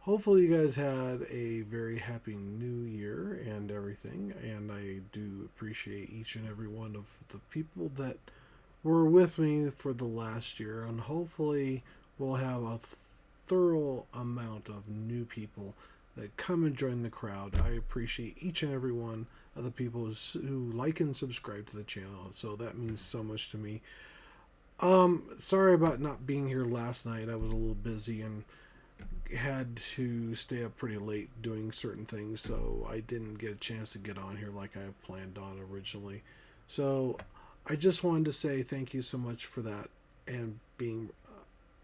hopefully you guys had a very happy new year and everything. And I do appreciate each and every one of the people that were with me for the last year. And hopefully we'll have a thorough amount of new people that come and join the crowd. I appreciate each and every one of the people who like and subscribe to the channel. So that means so much to me. Sorry about not being here last night. I was a little busy and had to stay up pretty late doing certain things, so I didn't get a chance to get on here like I planned on originally. So I just wanted to say thank you so much for that and being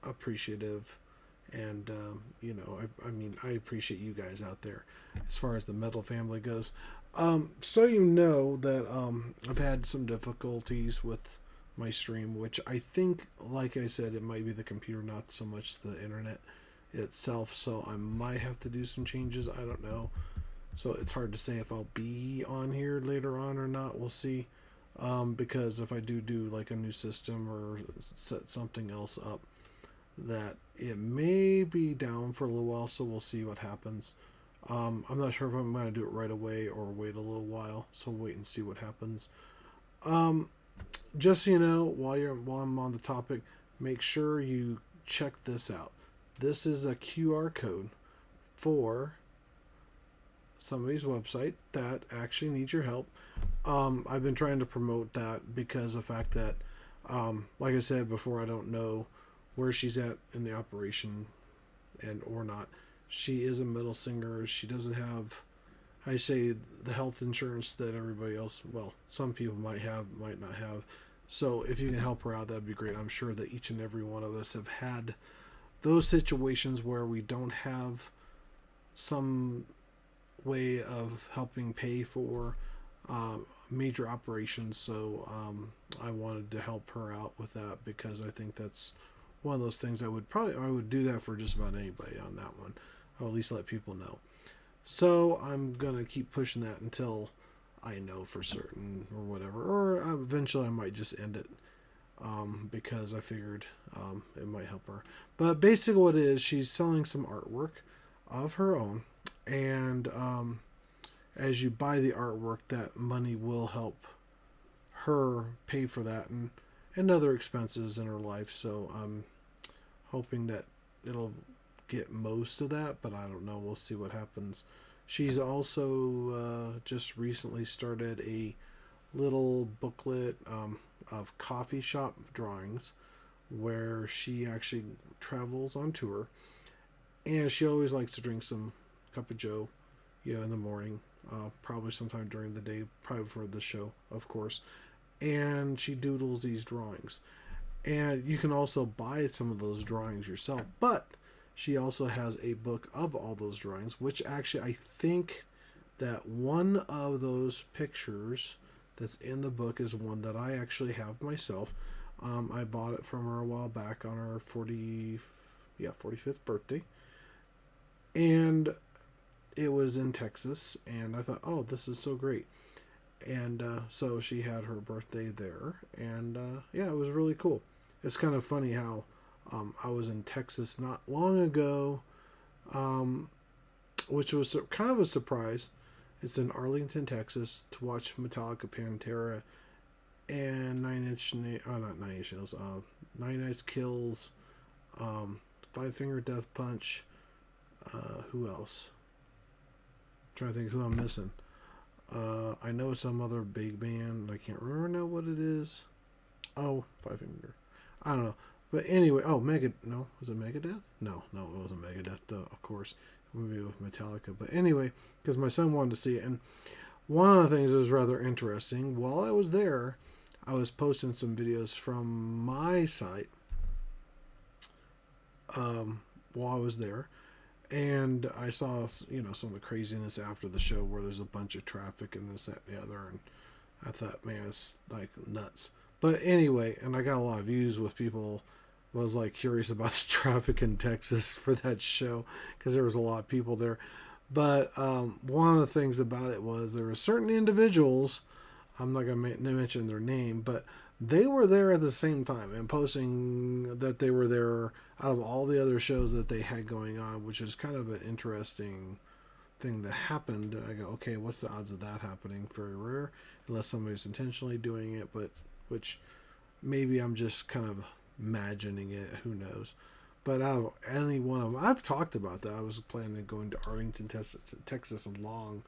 appreciative. And, I mean, I appreciate you guys out there as far as the metal family goes. So you know that I've had some difficulties with my stream, which I think, like I said, it might be the computer, not so much the internet itself. So I might have to do some changes. I don't know. So it's hard to say if I'll be on here later on or not. We'll see. Because if I do like a new system or set something else up, that it may be down for a little while. So we'll see what happens. I'm not sure if I'm going to do it right away or wait a little while. So wait and see what happens. Um, just so you know, while I'm on the topic, make sure you check this out. This is a QR code for somebody's website that actually needs your help. I've been trying to promote that because of the fact that, like I said before, I don't know where she's at in the operation and or not. She is a metal singer. She doesn't have, I say, the health insurance that everybody else, well, some people might have, might not have. So if you can help her out, that'd be great. I'm sure that each and every one of us have had those situations where we don't have some way of helping pay for major operations. So I wanted to help her out with that because I think that's one of those things I would do that for just about anybody on that one. Or at least let people know. So I'm gonna keep pushing that until I know for certain or whatever. Or eventually I might just end it because I figured it might help her. But basically, what it is, she's selling some artwork of her own, and as you buy the artwork, that money will help her pay for that and other expenses in her life. So I'm hoping that it'll get most of that, but I don't know. We'll see what happens. She's also just recently started a little booklet of coffee shop drawings where she actually travels on tour, and she always likes to drink some cup of joe, in the morning, probably sometime during the day, probably for the show, of course. And she doodles these drawings, and you can also buy some of those drawings yourself. But she also has a book of all those drawings, which actually I think that one of those pictures that's in the book is one that I actually have myself. I bought it from her a while back on her 45th birthday, and it was in Texas. And I thought, oh, this is so great. And so she had her birthday there, and yeah, it was really cool. It's kind of funny how I was in Texas not long ago, um, which was kind of a surprise. It's in Arlington, Texas, to watch Metallica, Pantera, and not Nine Inch Nails, Nine Ice Kills, Five Finger Death Punch. Who else? I'm trying to think who I'm missing. I know some other big band. I can't remember now what it is. Oh, Five Finger. I don't know. But anyway, no, was it Megadeth? No, it wasn't Megadeth, of course. Movie with Metallica. But anyway, because my son wanted to see it, and one of the things that was rather interesting, while I was there, I was posting some videos from my site while I was there, and I saw, some of the craziness after the show where there's a bunch of traffic and this, that, and the other, and I thought, man, it's like nuts. But anyway, and I got a lot of views with people was like curious about the traffic in Texas for that show because there was a lot of people there. But one of the things about it was there were certain individuals, I'm not going to mention their name, but They were there at the same time and posting that they were there out of all the other shows that they had going on, which is kind of an interesting thing that happened. I go, okay, what's the odds of that happening? Very rare, unless somebody's intentionally doing it, but which maybe I'm just kind of imagining it. Who knows? But out of any one of them, I've talked about that. I was planning on going to Arlington, Texas, long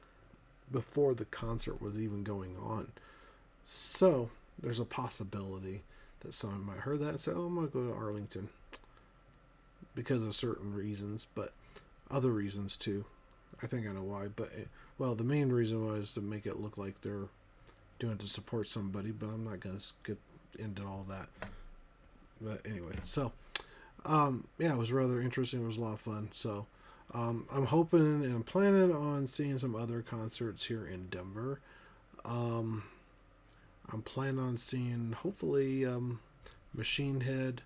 before the concert was even going on. So there's a possibility that someone might heard that and say, "Oh, I'm gonna go to Arlington," because of certain reasons, but other reasons too. I think I know why, but well, the main reason was to make it look like they're doing it to support somebody, but I'm not gonna get into all that. But anyway, so yeah, it was rather interesting. It was a lot of fun. So I'm hoping and I'm planning on seeing some other concerts here in Denver. Um, I'm planning on seeing hopefully Machine Head.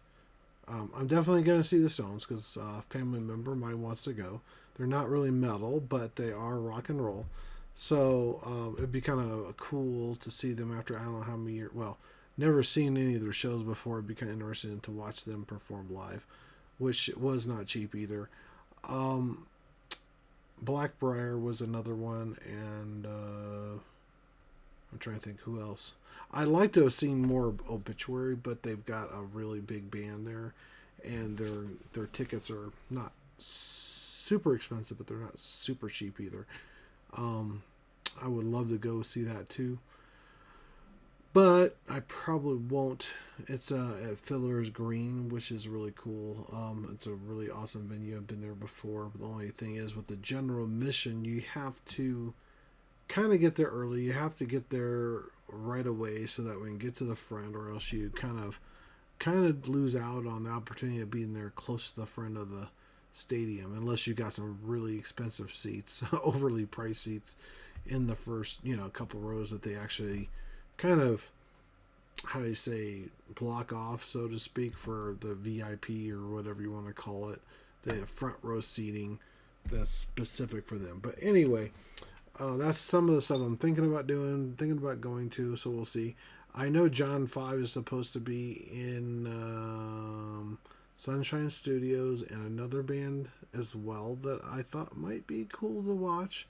I'm definitely going to see the Stones because a family member of mine wants to go. They're not really metal, but they are rock and roll. So it'd be kind of cool to see them after I don't know how many years. Well, never seen any of their shows before. It'd be kind of interesting to watch them perform live, which was not cheap either. Um, Blackbriar was another one, and I'm trying to think who else. I'd like to have seen more Obituary, but they've got a really big band there, and their tickets are not super expensive, but they're not super cheap either. Um, I would love to go see that too, but I probably won't. It's at Fiddler's Green, which is really cool. It's a really awesome venue. I've been there before. But the only thing is, with the general admission, you have to kind of get there early. You have to get there right away so that we can get to the front, or else you kind of lose out on the opportunity of being there close to the front of the stadium, unless you got some really expensive seats, overly priced seats in the first couple rows that they actually kind of how you say block off, so to speak, for the VIP or whatever you want to call it, the front row seating that's specific for them. But anyway, that's some of the stuff I'm thinking about doing, thinking about going to. So we'll see. I know John 5 is supposed to be in Sunshine Studios and another band as well that I thought might be cool to watch.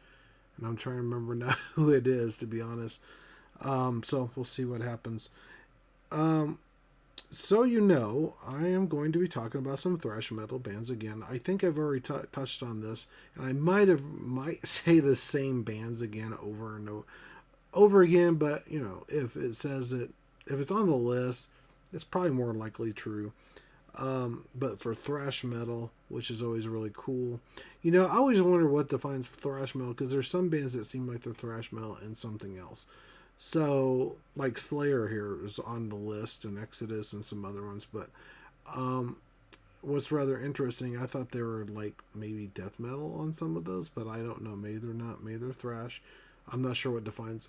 And I'm trying to remember now who it is, to be honest. So we'll see what happens. Um, I am going to be talking about some thrash metal bands again. I think I've already touched on this, and I might say the same bands again over and over again. But if it says it, if it's on the list, it's probably more likely true. But for thrash metal, which is always really cool, I always wonder what defines thrash metal because there's some bands that seem like they're thrash metal and something else. So, like Slayer here is on the list, and Exodus and some other ones. But um, what's rather interesting, I thought they were like maybe death metal on some of those, but I don't know. Maybe they're not. Maybe they're thrash. I'm not sure what defines.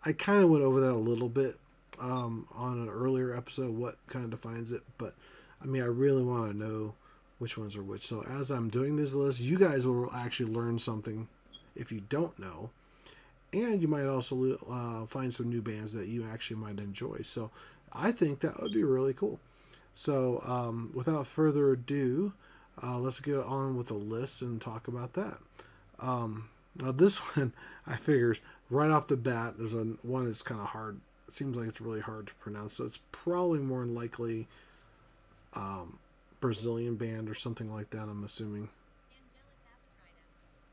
I kind of went over that a little bit on an earlier episode, what kind of defines it. But I mean, I really want to know which ones are which. So as I'm doing this list, you guys will actually learn something if you don't know, and you might also find some new bands that you actually might enjoy. So I think that would be really cool. So without further ado, let's get on with the list and talk about that. Now this one, I figures right off the bat, there's one that's kind of hard. It seems like it's really hard to pronounce, so it's probably more than likely Brazilian band or something like that. I'm assuming.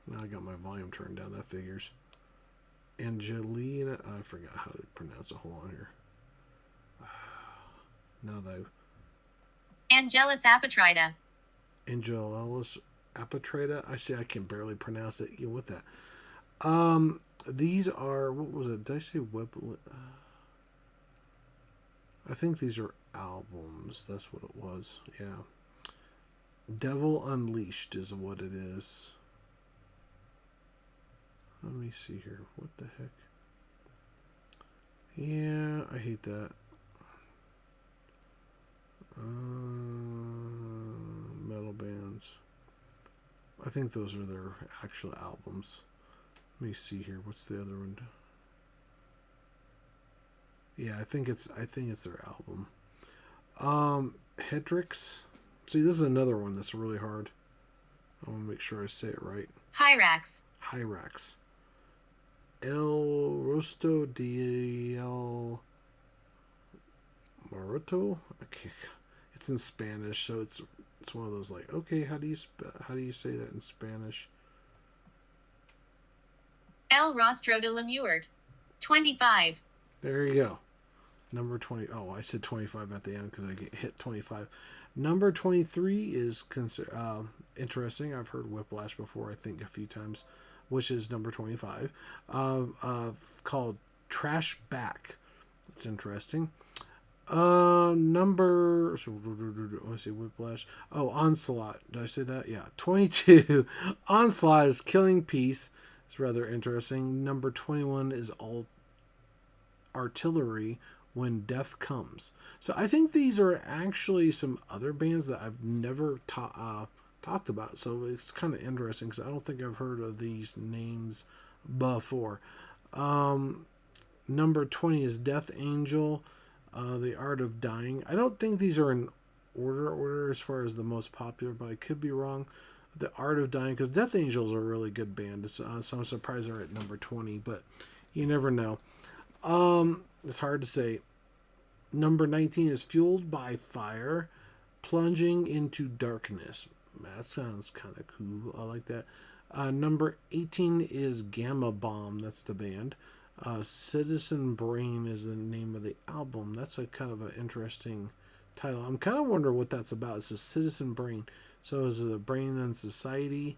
Now I got my volume turned down. That figures. Angelina, I forgot how to pronounce it. Hold on here. Now that Angelus Apatrida. Angelus Apatrida. I see. I can barely pronounce it even with that. These are, what was it? Did I say web? I think these are albums. That's what it was. Yeah. Devil Unleashed is what it is. Let me see here. What the heck? Yeah, I hate that. Metal bands. I think those are their actual albums. Let me see here. What's the other one? Yeah, I think it's their album. Hendrix. See, this is another one that's really hard. I want to make sure I say it right. Hyrax. Hyrax. El Rosto de El Maroto. Okay, it's in Spanish, so it's one of those like, okay, how do you say that in Spanish? El Rostro de la Muerte. 25. There you go. Number 20. Oh, I said 25 at the end because I get hit 25. Number 23 is interesting. I've heard Whiplash before, I think, a few times, which is number 25, called Trash Back. It's interesting. Number. So, I say Whiplash. Oh, Onslaught. Did I say that? Yeah. 22. Onslaught is Killing Peace. It's rather interesting. Number 21 is All Artillery When Death Comes. So I think these are actually some other bands that I've never talked about. So it's kind of interesting because I don't think I've heard of these names before. Number 20 is Death Angel, The Art of Dying. I don't think these are in order as far as the most popular, but I could be wrong. The Art of Dying, because Death Angel is a really good band. So I'm surprised they're at number 20, but you never know. It's hard to say. Number 19 is Fueled by Fire, Plunging into Darkness. That sounds kind of cool. I like that. Number 18 is Gamma Bomb. That's the band. Citizen Brain is the name of the album. That's a kind of an interesting title. I'm kind of wondering what that's about. It's a Citizen Brain. So is it a brain in society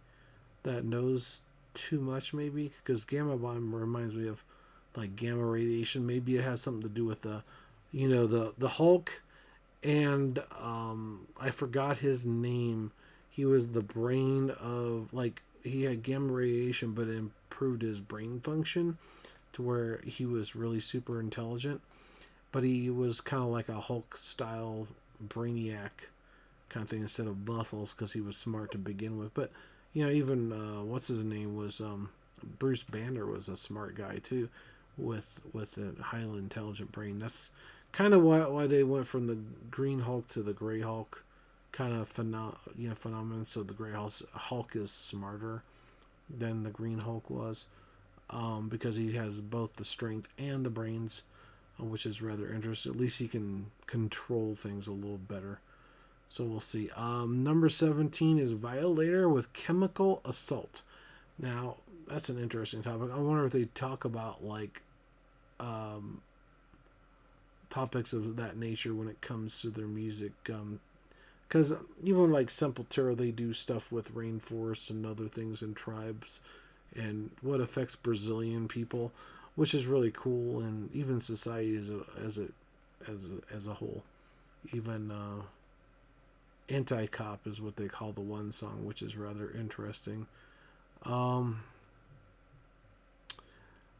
that knows too much, maybe? Because Gamma Bomb reminds me of like gamma radiation. Maybe it has something to do with the Hulk, and I forgot his name. He was the brain of, like, he had gamma radiation, but it improved his brain function to where he was really super intelligent. But he was kind of like a Hulk style brainiac kind of thing instead of muscles because he was smart to begin with. But even what's his name was Bruce Banner was a smart guy too, with a highly intelligent brain. That's kind of why they went from the Green Hulk to the Gray Hulk kind of phenomenon. So the Gray Hulk is smarter than the Green Hulk was, because he has both the strength and the brains, which is rather interesting. At least he can control things a little better. So we'll see. Number 17 is Violator with Chemical Assault. Now, that's an interesting topic. I wonder if they talk about, like, topics of that nature when it comes to their music. Because even like Sepultura, they do stuff with rainforests and other things and tribes and what affects Brazilian people, which is really cool, and even society as a whole. Even Anti-Cop is what they call the one song, which is rather interesting.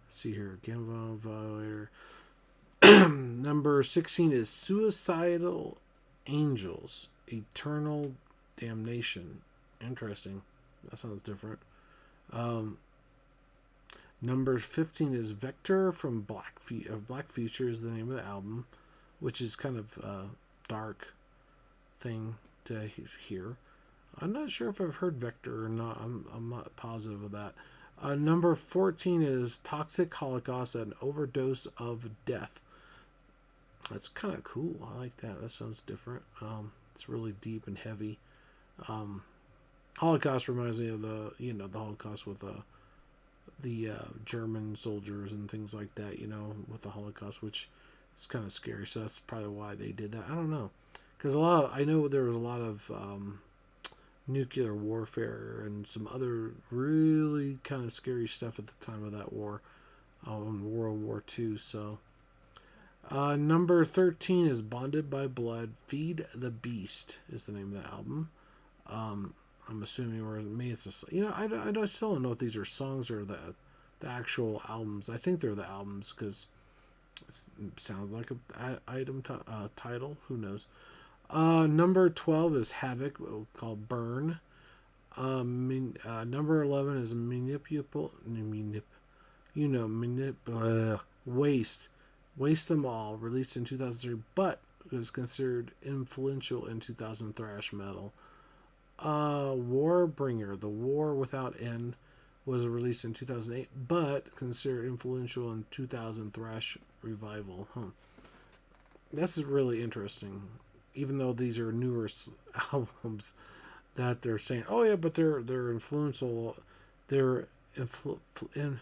See here, again, Violator. Number 16 is Suicidal Angels, Eternal Damnation. Interesting. That sounds different. Number 15 is Vector from Black Future is the name of the album, which is kind of a dark thing to hear. I'm not sure if I've heard Vector or not. I'm not positive of that. Number 14 is Toxic Holocaust, an Overdose of Death. That's kind of cool. I like that. That sounds different. It's really deep and heavy. Holocaust reminds me of the Holocaust with the German soldiers and things like that. With the Holocaust, which is kind of scary. So that's probably why they did that. I don't know, because I know there was a lot of nuclear warfare and some other really kind of scary stuff at the time of that war, in World War II. So. Number 13 is Bonded by Blood. Feed the Beast is the name of the album. I'm assuming, or maybe it's I still don't know if these are songs or the actual albums. I think they're the albums because it sounds like a item title. Who knows? Number 12 is Havoc, called Burn. Number 11 is Waste Waste Them All, released in 2003, but was considered influential in 2000 thrash metal. Warbringer, The War Without End, was released in 2008, but considered influential in 2000 thrash revival. This is really interesting. Even though these are newer albums, that they're saying, oh yeah, but they're influential, they're in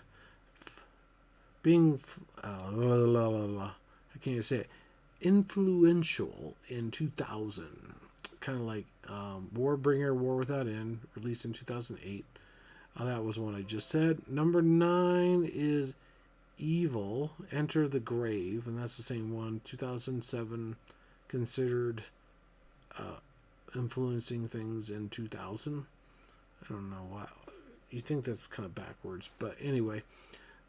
being I can't even say it, influential in 2000, kind of like Warbringer, War Without End, released in 2008. That was one I just said. Number 9 is Evil, Enter the Grave, and that's the same one. 2007, considered influencing things in 2000. I don't know why. You think that's kind of backwards, but anyway.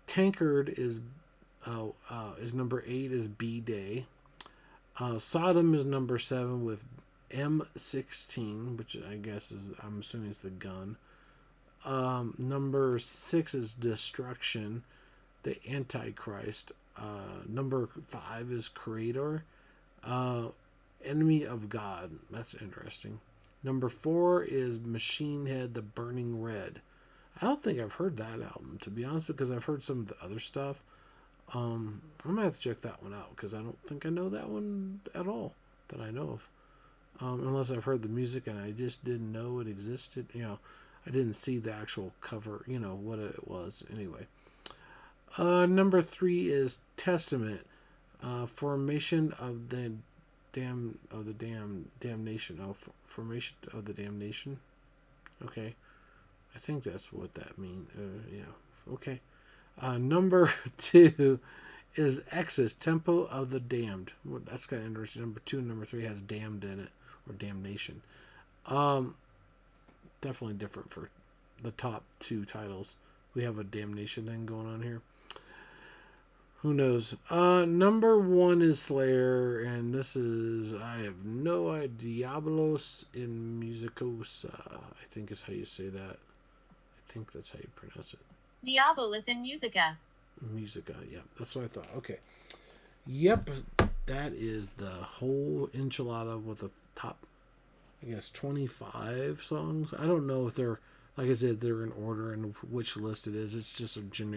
Tankard is number 8 is B-Day. Sodom is number 7 with M16, which I guess is, I'm assuming it's the gun. Number 6 is Destruction, the Antichrist. Number 5 is Creator, Enemy of God. That's interesting. Number 4 is Machine Head, the Burning Red. I don't think I've heard that album, to be honest, because I've heard some of the other stuff. I might have to check that one out, because I don't think I know that one at all, that I know of. Unless I've heard the music and I just didn't know it existed. I didn't see the actual cover, what it was. Anyway. Number 3 is Testament, Formation of the Damnation. Oh, Formation of the Damnation. Okay. I think that's what that means. Yeah. Okay. Number 2 is Exodus, Temple of the Damned. Well, that's kind of interesting. Number 2 and number 3 has damned in it, or damnation. Definitely different for the top 2 titles. We have a damnation thing going on here. Who knows? Number 1 is Slayer, and this is, I have no idea, Diablos in Musicosa, I think is how you say that. I think that's how you pronounce it. Diabolus in Musica. Musica, yeah, that's what I thought. Okay. Yep, that is the whole enchilada with the top, I guess, 25 songs. I don't know if they're, like I said, they're in order and which list it is. It's just a generic